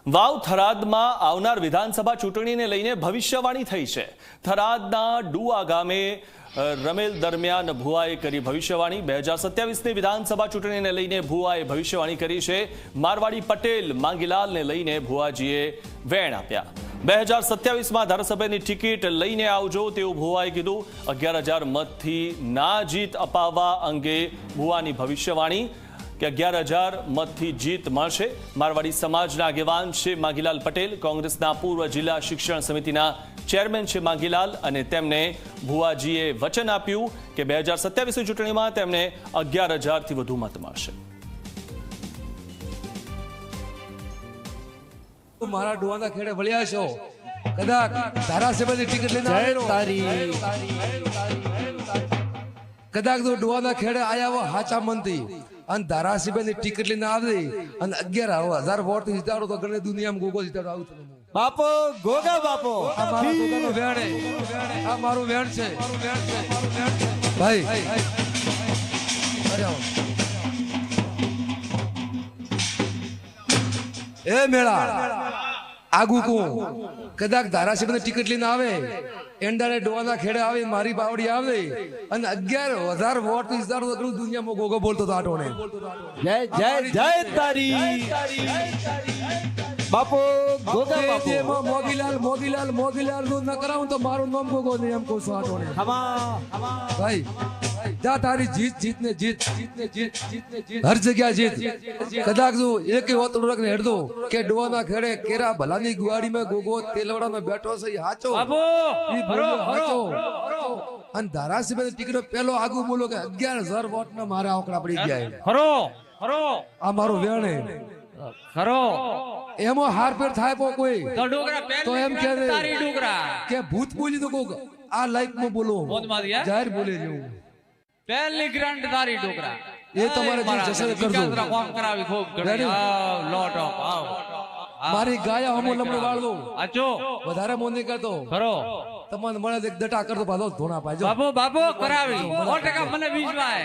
વાવ થરાદમાં આવનાર વિધાનસભા ચૂંટણીને લઈને ભવિષ્યવાણી થઈ છે। થરાદના ડુઆ ગામે રમેલ દરમિયાન ભુવાએ કરી ભવિષ્યવાણી। 2027ની વિધાનસભા ચૂંટણીને લઈને ભુવાએ ભવિષ્યવાણી કરી છે। મારવાડી પટેલ માંગીલાલને લઈને ભુવાજીએ વેણ આપ્યા। 2027માં ધારાસભાની ટિકિટ લઈને આવજો તેવું ભુવાએ કીધું। 11,000 મતથી ના જીત અપાવવા અંગે ભુવાની ભવિષ્યવાણી કે 11,000 મતથી જીત મળશે। મારવાડી સમાજના આગેવાન છે માંગીલાલ પટેલ, કોંગ્રેસના પૂર્વ જિલ્લા શિક્ષણ સમિતિના ચેરમેન છે માંગીલાલ, અને તેમને ભુવાજીએ વચન આપ્યું કે 2027ની ચૂંટણીમાં તેમને 11,000થી વધુ મત મળશે। મારા ડોવાના ખેડે વળ્યા છો, કદાચ ધારાસભાની ટિકિટ લઈને આવેલો કદાચ તો ડોવાના ખેડે આયા હો હાચા મનથી અને ધારાસભાની ટિકિટ લઈને આવી અને 11,000 વોટ જીતાડો તો ગણે દુનિયામાં ગોગો જીતાડો આવું થયું। બાપો ગોગા બાપો આ મારા ગોગાનો વેણ છે, આ મારું વેણ છે ભાઈ। અરે આવો એ મેળા આગુ કો કદાચ ધારાસભાની ટિકિટ લઈને આવે એંડાને ડોવાના ખેડે આવે મારી બાવડી આવે અને 11,000 વોટ જીતાડો તો ગણે દુનિયામાં ગોગો બોલતો તો આટોને। જય જય જય તારી બાપો ગોગા બાપો મોગીલાલ નું ન કરાવું તો મારું નામ ગોગો નહીં એમ કહું છું આટોને। ભાઈ જા તારી જીત ને જીત હર જગ્યા જીત। કદાચ તું એક હોતડો રખને હેડતો કે ડોવાના ખેડે કેરા ભલાની ગુવાડીમાં ગોગો તેલવાડાનો બેઠો છે હાચો બાપો હાચો અને ધારાસભાની ટિકિટો પેલો આગુ બોલો કે 11,000 વોટ ના મારા આંકડા પડી ગયા। ખરો ખરો આ મારું વેણ ખરો એમો હાર પેર થાય કોઈ તો ડોગરા પહેલ તો એમ કે તારી ડોગરા કે ભૂત બોલી તો કોક આ લાઈફ માં બોલો જાહેર બોલે જેવું પહેલી ગ્રાન્ડ તારી ડોગરા એ તમારે જે જશે કરજો। કામ કરાવી ખૂબ ઘણી લોટ ઓફ આવ મારી ગાયા હમો લમણો વાળો આચો વધારે મોની કરતો ખરો તમને મળે એક દટા કરતો પાછો ધોણા પાજો બાપો બાપો કરાવી 100% મને વિશ્વાસ